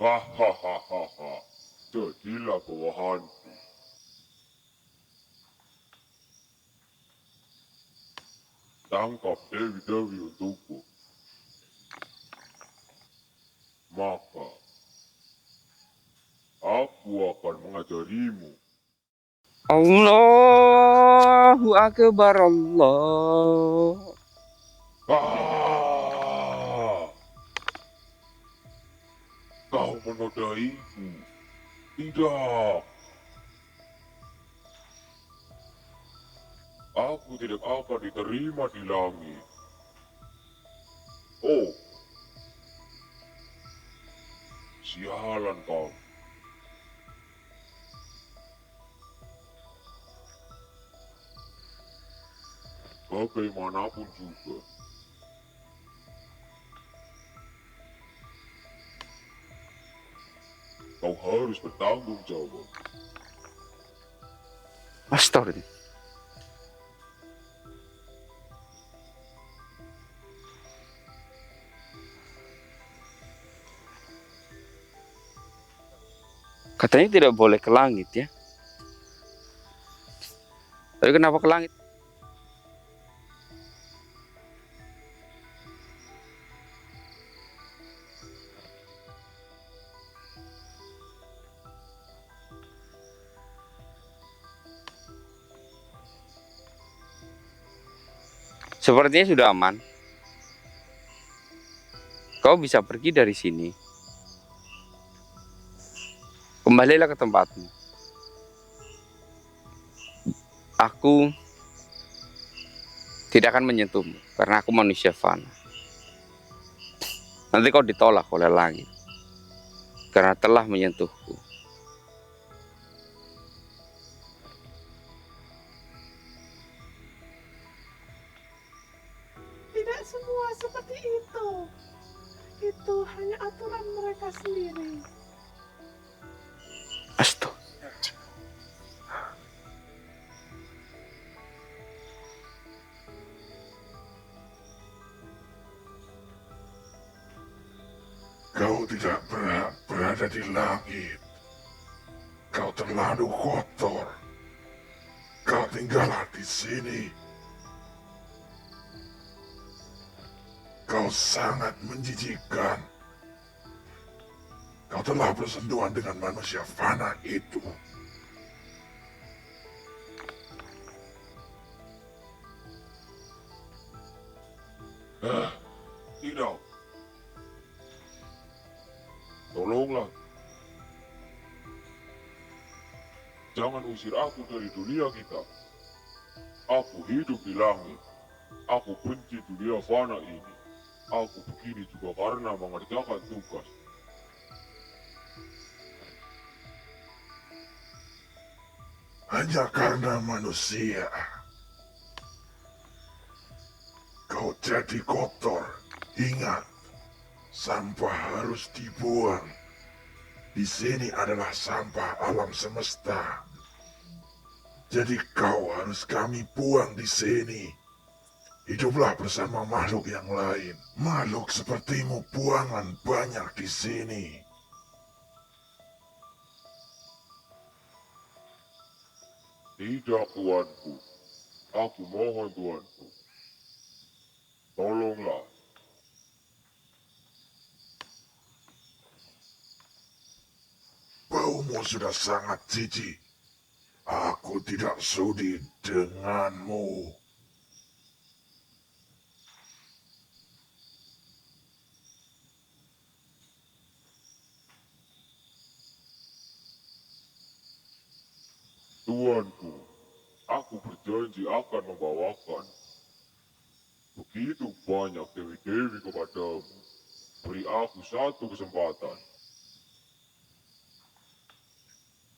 Hahaha, jadilah bawahanku. Tangkap Dewi-Dewi untukku. Maka, aku akan mengajarimu. Allahu Akbar Allah. Kau menodaiku. Tidak. Aku tidak akan diterima di langit. Oh, sialan kau. Bagaimanapun juga, kau harus bertanggung jawab. Astagfirullah. Katanya tidak boleh ke langit ya. Tapi kenapa ke langit? Sepertinya sudah aman. Kau bisa pergi dari sini. Kembalilah ke tempatmu. Aku tidak akan menyentuhmu karena aku manusia fana. Nanti kau ditolak oleh langit karena telah menyentuhku. Tidak semua seperti itu. Itu hanya aturan mereka sendiri. Astaga. Kau tidak berhak berada di langit. Kau terlalu kotor. Kau tinggallah di sini. Kau sangat menjijikkan. Kau telah bersentuhan dengan manusia fana itu. Tidak. Tolonglah. Jangan usir aku dari dunia kita. Aku hidup di langit. Aku benci dunia fana ini. Aku begini juga karena mengerjakan tugas. Hanya karena manusia. Kau jadi kotor. Ingat, sampah harus dibuang. Di sini adalah sampah alam semesta. Jadi kau harus kami buang di sini. Hiduplah bersama makhluk yang lain. Makhluk sepertimu buangan banyak di sini. Tidak, tuanku. Aku mohon, tuanku. Tolonglah. Baumu sudah sangat jijik. Aku tidak sudi denganmu. Tuanku, aku berjanji akan membawakan begitu banyak dewi-dewi kepadamu. Beri aku satu kesempatan.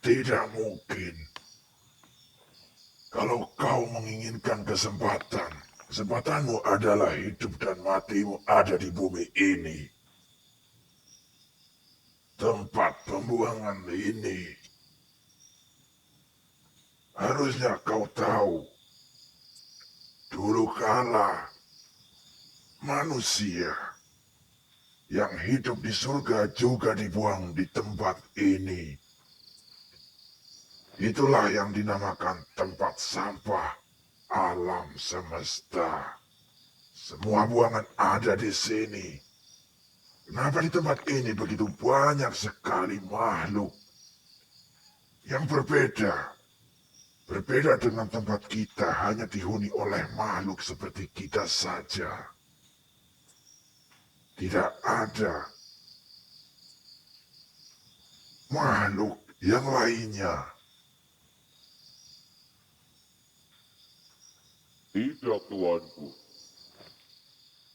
Tidak mungkin. Kalau kau menginginkan kesempatan, kesempatanmu adalah hidup dan matimu ada di bumi ini. Tempat pembuangan ini. Harusnya kau tahu. Dulu kala, manusia yang hidup di surga juga dibuang di tempat ini. Itulah yang dinamakan tempat sampah alam semesta. Semua buangan ada di sini. Kenapa di tempat ini begitu banyak sekali makhluk yang berbeda? Berbeda dengan tempat kita hanya dihuni oleh makhluk seperti kita saja. Tidak ada makhluk yang lainnya. Tidak, tuanku.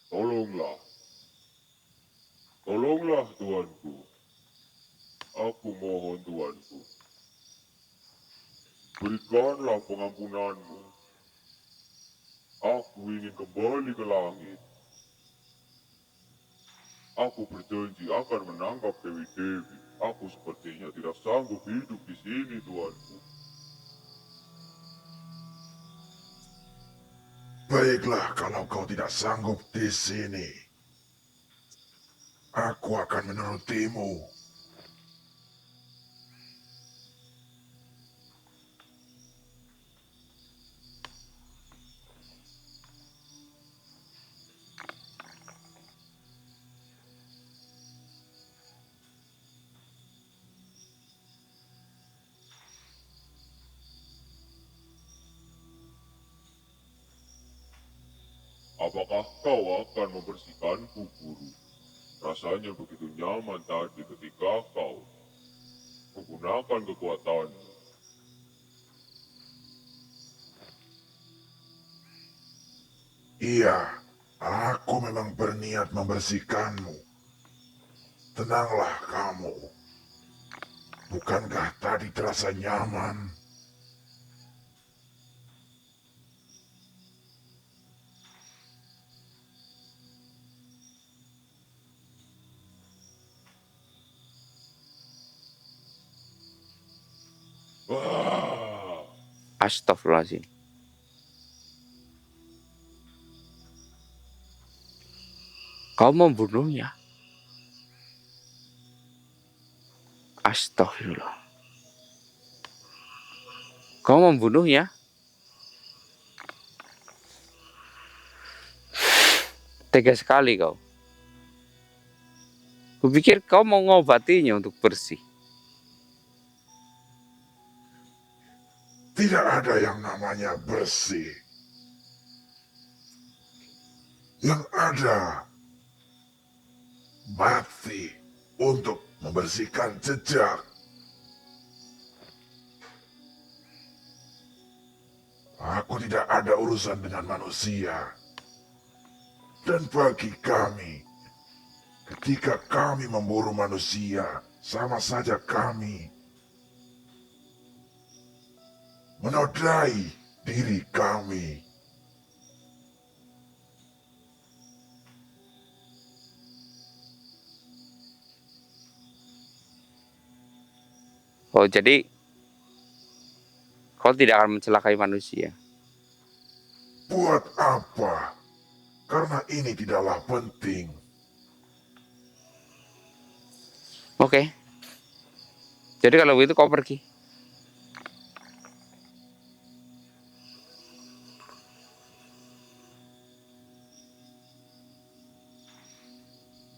Tolonglah. Tolonglah, tuanku. Aku mohon, tuanku. Berikanlah pengampunanmu. Aku ingin kembali ke langit. Aku berjanji akan menangkap dewi-dewi. Aku sepertinya tidak sanggup hidup di sini, tuanku. Baiklah kalau kau tidak sanggup di sini. Aku akan menurutimu. Apakah kau akan membersihkanku, guru? Rasanya begitu nyaman tadi ketika kau menggunakan kekuatanmu. Iya, aku memang berniat membersihkanmu. Tenanglah kamu. Bukankah tadi terasa nyaman? Wah, Astagfirullahaladzim. Kau membunuhnya. Astagfirullah. Kau membunuhnya? Tega sekali kau. Kupikir kau mau ngobatinya untuk bersih. Tidak ada yang namanya bersih. Yang ada mati untuk membersihkan jejak. Aku tidak ada urusan dengan manusia. Dan bagi kami, ketika kami memburu manusia, sama saja kami menodai diri kami. Oh, jadi kau tidak akan mencelakai manusia. Buat apa? Karena ini tidaklah penting. Oke. Jadi kalau begitu kau pergi.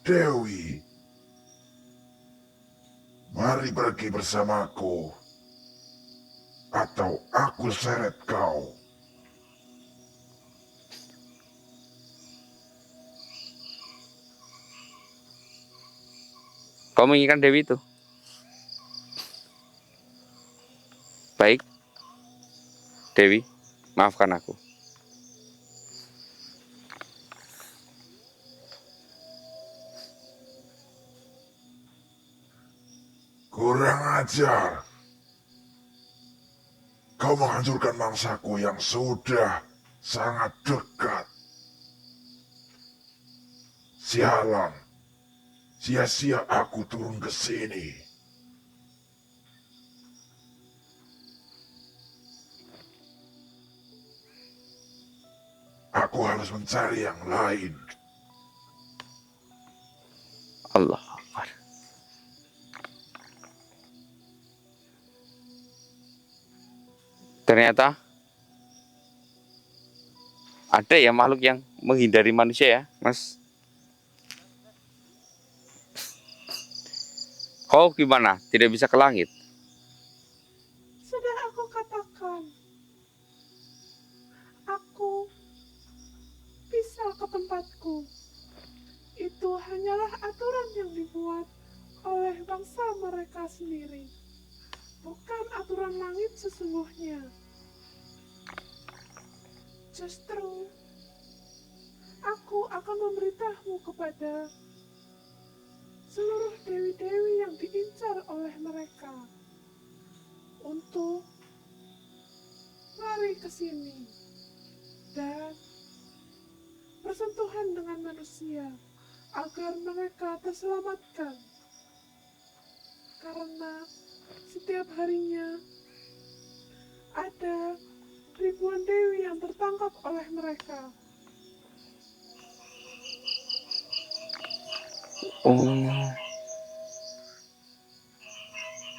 Dewi, mari pergi bersamaku. Atau aku seret kau. Kau menginginkan Dewi itu. Baik. Dewi, maafkan aku. Kurang ajar. Kau menghancurkan mangsaku yang sudah sangat dekat. Sialan. Sia-sia aku turun ke sini. Aku harus mencari yang lain. Allah Akbar. Ternyata ada ya makhluk yang menghindari manusia ya, Mas. Kau gimana? Tidak bisa ke langit? Sudah aku katakan, aku bisa ke tempatku. Itu hanyalah aturan yang dibuat oleh bangsa mereka sendiri, bukan aturan langit sesungguhnya. Justru, aku akan memberitahu kepada seluruh dewi-dewi yang diincar oleh mereka untuk lari ke sini dan bersentuhan dengan manusia agar mereka terselamatkan. Karena setiap harinya ada ribuan dewi yang tertangkap oleh mereka. Oh.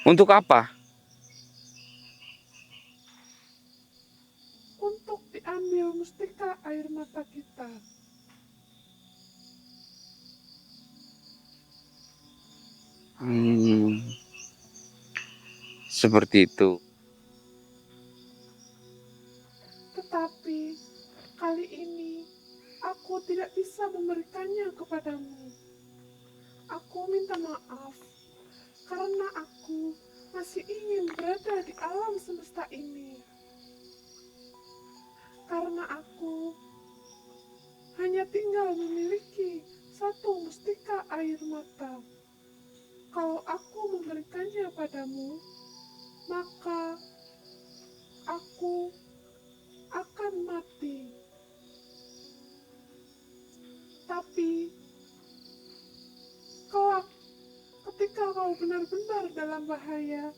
Untuk apa? Untuk diambil mustika air mata kita. Seperti itu. Tetapi kali ini aku tidak bisa memberikannya kepadamu. Aku minta maaf karena aku masih ingin berada di alam semesta ini. Karena aku hanya tinggal memiliki satu mustika air mata. Kalau aku memberikannya padamu, maka aku akan mati. Tapi kelak ketika kau benar-benar dalam bahaya,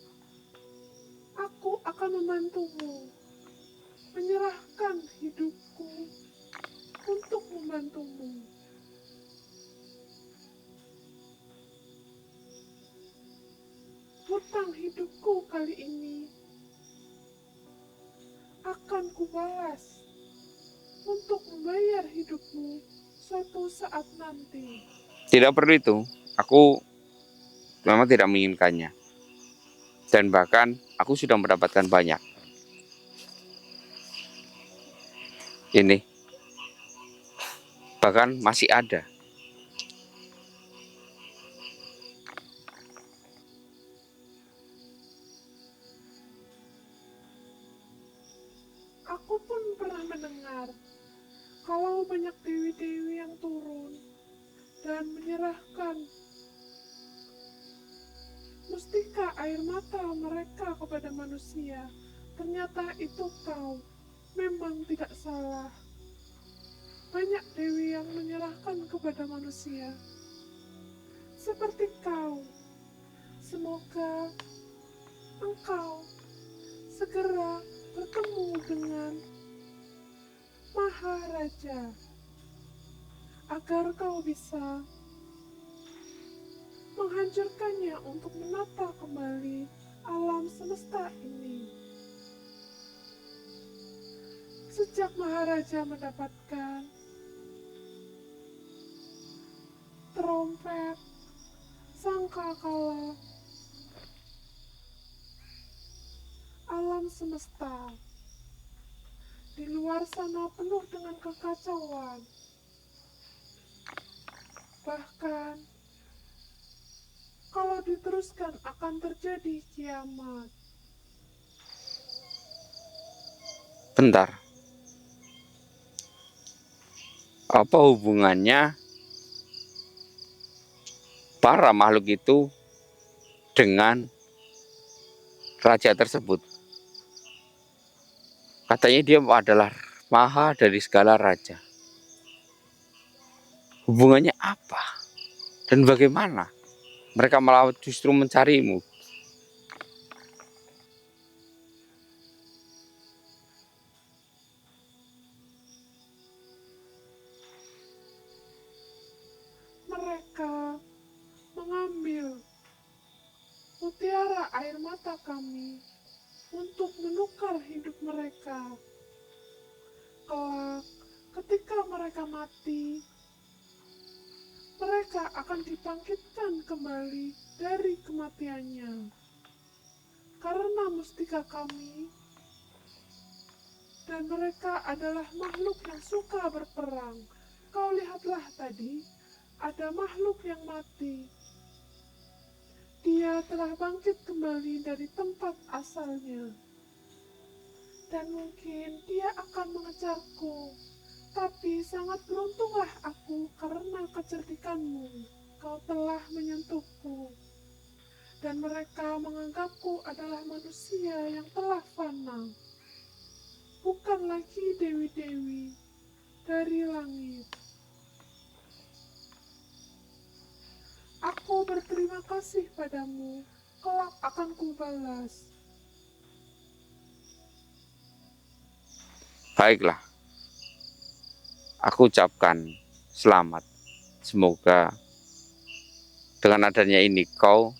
aku akan membantumu, menyerahkan hidupku untuk membantumu. Hutang hidupku kali ini akan kubalas untuk membayar hidupmu suatu saat nanti. Tidak perlu itu. Aku memang tidak menginginkannya. Dan bahkan aku sudah mendapatkan banyak. Ini. Bahkan masih ada. Aku pun pernah mendengar kalau banyak dewi-dewi yang turun dan menyerahkan mustika air mata mereka kepada manusia. Ternyata itu kau. Memang tidak salah. Banyak dewi yang menyerahkan kepada manusia. Seperti kau. Semoga engkau segera bertemu dengan Maharaja agar kau bisa menghancurkannya untuk menata kembali alam semesta ini. Sejak Maharaja mendapatkan trompet sangkakala, alam semesta di luar sana penuh dengan kekacauan. Bahkan kalau diteruskan akan terjadi kiamat. Bentar. Apa hubungannya para makhluk itu dengan raja tersebut? Katanya dia adalah maha dari segala raja. Hubungannya apa? Dan bagaimana mereka malah justru mencarimu? Mereka meminta air mata kami untuk menukar hidup mereka. Kelak, ketika mereka mati, mereka akan dibangkitkan kembali dari kematiannya. Karena mustika kami dan mereka adalah makhluk yang suka berperang. Kau lihatlah tadi, ada makhluk yang mati. Dia telah bangkit kembali dari tempat asalnya. Dan mungkin dia akan mengejarku. Tapi sangat beruntunglah aku karena kecerdikanmu. Kau telah menyentuhku. Dan mereka menganggapku adalah manusia yang telah fana. Bukan lagi dewi-dewi dari langit. Aku berterima kasih padamu, kelak akan kubalas. Baiklah, aku ucapkan selamat. Semoga dengan adanya ini kau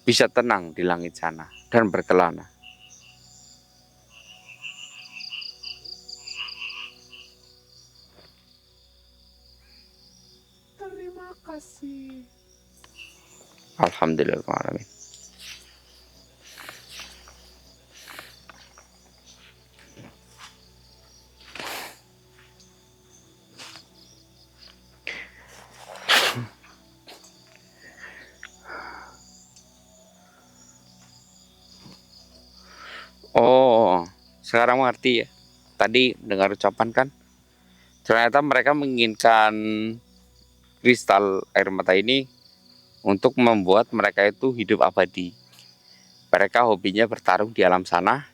bisa tenang di langit sana dan berkelana. Terima kasih. Alhamdulillah. Oh, sekarang mengerti ya. Tadi dengar ucapan kan, ternyata mereka menginginkan kristal air mata ini untuk membuat mereka itu hidup abadi. Mereka hobinya bertarung di alam sana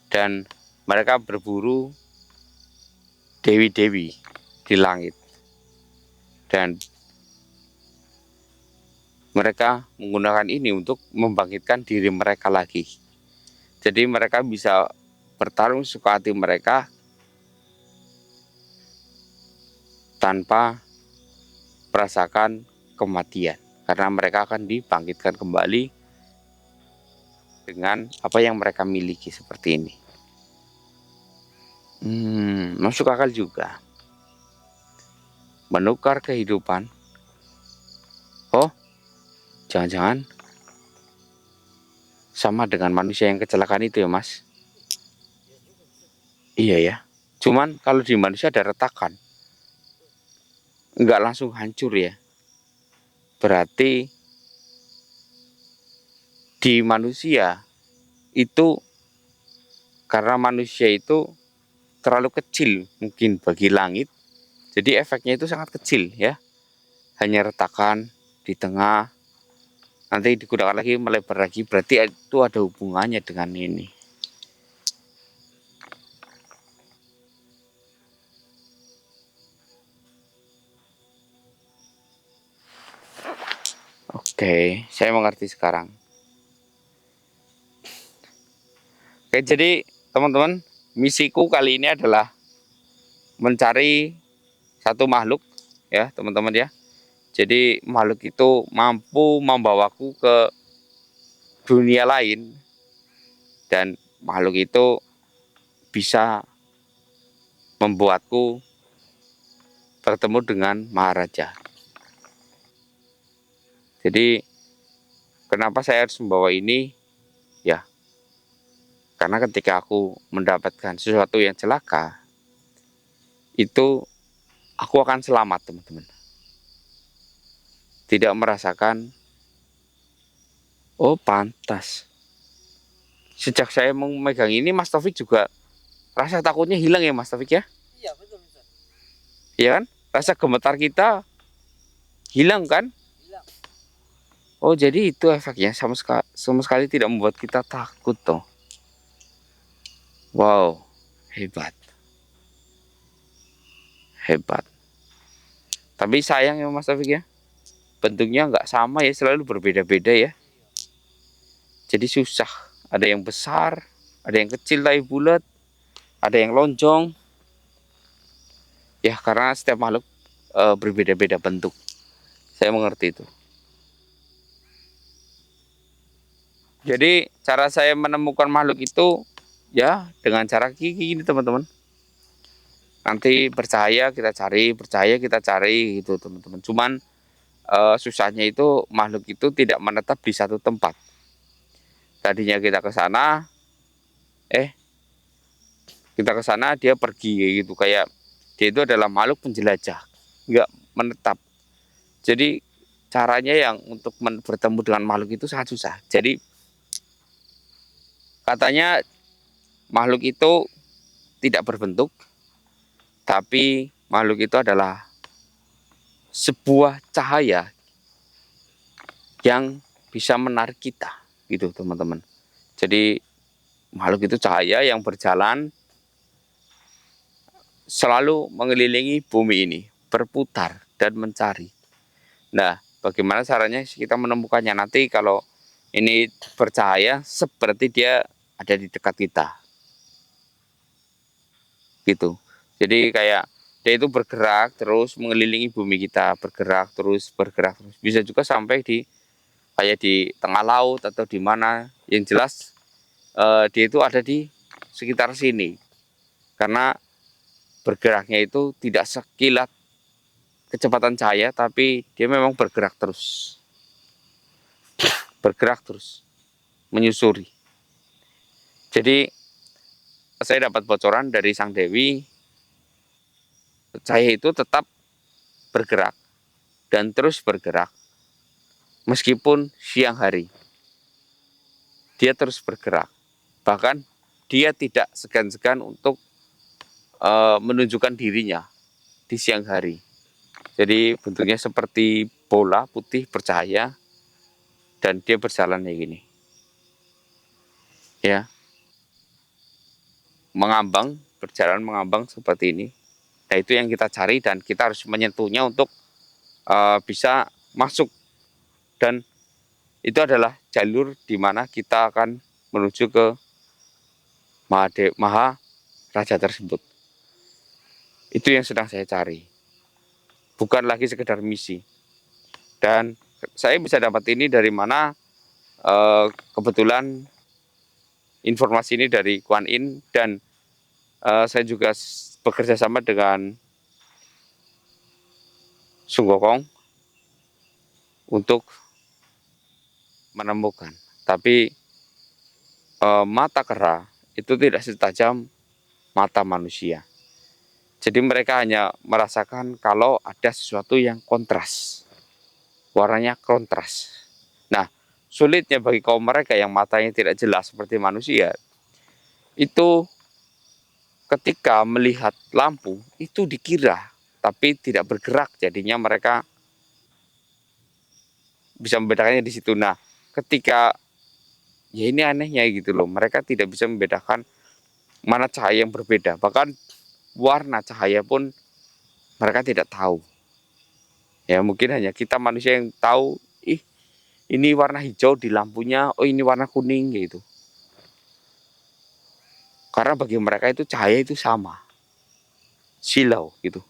dan mereka berburu dewi-dewi di langit. Dan mereka menggunakan ini untuk membangkitkan diri mereka lagi. Jadi mereka bisa bertarung suka hati mereka tanpa merasakan kematian. Karena mereka akan dibangkitkan kembali dengan apa yang mereka miliki seperti ini. Masuk akal juga. Menukar kehidupan. Oh, jangan-jangan sama dengan manusia yang kecelakaan itu ya mas? Iya ya. Cuman kalau di manusia ada retakan, nggak langsung hancur ya. Berarti di manusia itu karena manusia itu terlalu kecil mungkin bagi langit, jadi efeknya itu sangat kecil ya. Hanya retakan di tengah, nanti digunakan lagi melebar lagi, berarti itu ada hubungannya dengan ini. Oke, saya mengerti sekarang. Oke, jadi teman-teman, misiku kali ini adalah mencari satu makhluk ya teman-teman ya. Jadi makhluk itu mampu membawaku ke dunia lain dan makhluk itu bisa membuatku bertemu dengan Maharaja. Jadi kenapa saya harus membawa ini? Ya, karena ketika aku mendapatkan sesuatu yang celaka, itu aku akan selamat teman-teman. Tidak merasakan, oh pantas. Sejak saya memegang ini, Mas Taufik juga rasa takutnya hilang ya Mas Taufik ya? Iya betul Ustaz. Iya kan? Rasa gemetar kita hilang kan? Hilang. Oh jadi itu efeknya sama sekali tidak membuat kita takut toh. Wow, hebat. Hebat. Tapi sayang ya Mas Taufik ya, bentuknya nggak sama ya, selalu berbeda-beda ya. Jadi susah. Ada yang besar, ada yang kecil tapi bulat, ada yang lonjong. Ya karena setiap makhluk berbeda-beda bentuk. Saya mengerti itu. Jadi cara saya menemukan makhluk itu ya dengan cara gini teman-teman. Nanti percaya kita cari gitu teman-teman. Cuman susahnya itu makhluk itu tidak menetap di satu tempat. Tadinya eh kita ke sana dia pergi kayak gitu, kayak dia itu adalah makhluk penjelajah, nggak menetap. Jadi caranya yang untuk bertemu dengan makhluk itu sangat susah. Jadi katanya makhluk itu tidak berbentuk, tapi makhluk itu adalah sebuah cahaya yang bisa menarik kita, gitu teman-teman. Jadi makhluk itu cahaya yang berjalan selalu mengelilingi bumi ini, berputar dan mencari. Nah, bagaimana caranya kita menemukannya nanti kalau ini bercahaya seperti dia ada di dekat kita, gitu. Jadi kayak dia itu bergerak terus mengelilingi bumi kita, bergerak terus. Bisa juga sampai di kayak di tengah laut atau di mana. Yang jelas dia itu ada di sekitar sini. Karena bergeraknya itu tidak sekilat kecepatan cahaya, tapi dia memang bergerak terus, menyusuri. Jadi saya dapat bocoran dari Sang Dewi, cahaya itu tetap bergerak dan terus bergerak meskipun siang hari. Dia terus bergerak. Bahkan dia tidak segan-segan untuk menunjukkan dirinya di siang hari. Jadi bentuknya seperti bola putih bercahaya dan dia berjalan kayak gini. Ya, berjalan mengambang seperti ini. Nah, itu yang kita cari dan kita harus menyentuhnya untuk bisa masuk, dan itu adalah jalur di mana kita akan menuju ke Maha Raja tersebut. Itu yang sedang saya cari, bukan lagi sekedar misi. Dan saya bisa dapat ini dari mana? Kebetulan informasi ini dari Kuan Yin, dan saya juga bekerja sama dengan Sung Gokong untuk menemukan. Tapi mata kera itu tidak setajam mata manusia. Jadi mereka hanya merasakan kalau ada sesuatu yang kontras, warnanya kontras. Nah, sulitnya bagi kaum mereka yang matanya tidak jelas seperti manusia, itu ketika melihat lampu itu dikira tapi tidak bergerak, jadinya mereka bisa membedakannya di situ. Nah, ketika ya ini anehnya gitu loh, mereka tidak bisa membedakan mana cahaya yang berbeda, bahkan warna cahaya pun mereka tidak tahu. Ya mungkin hanya kita manusia yang tahu, ini warna hijau di lampunya, oh ini warna kuning gitu. Karena bagi mereka itu cahaya itu sama, silau gitu.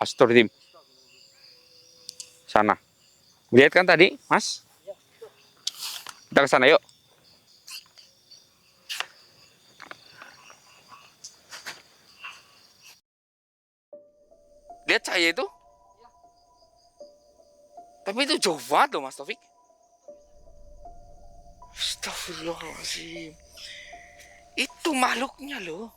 Astagfirullahaladzim, sana. Lihat kan tadi, Mas? Kita ke sana yuk. Lihat cahaya itu. Tapi itu jauh banget loh Mas Taufik. Astagfirullahaladzim. Itu makhluknya loh.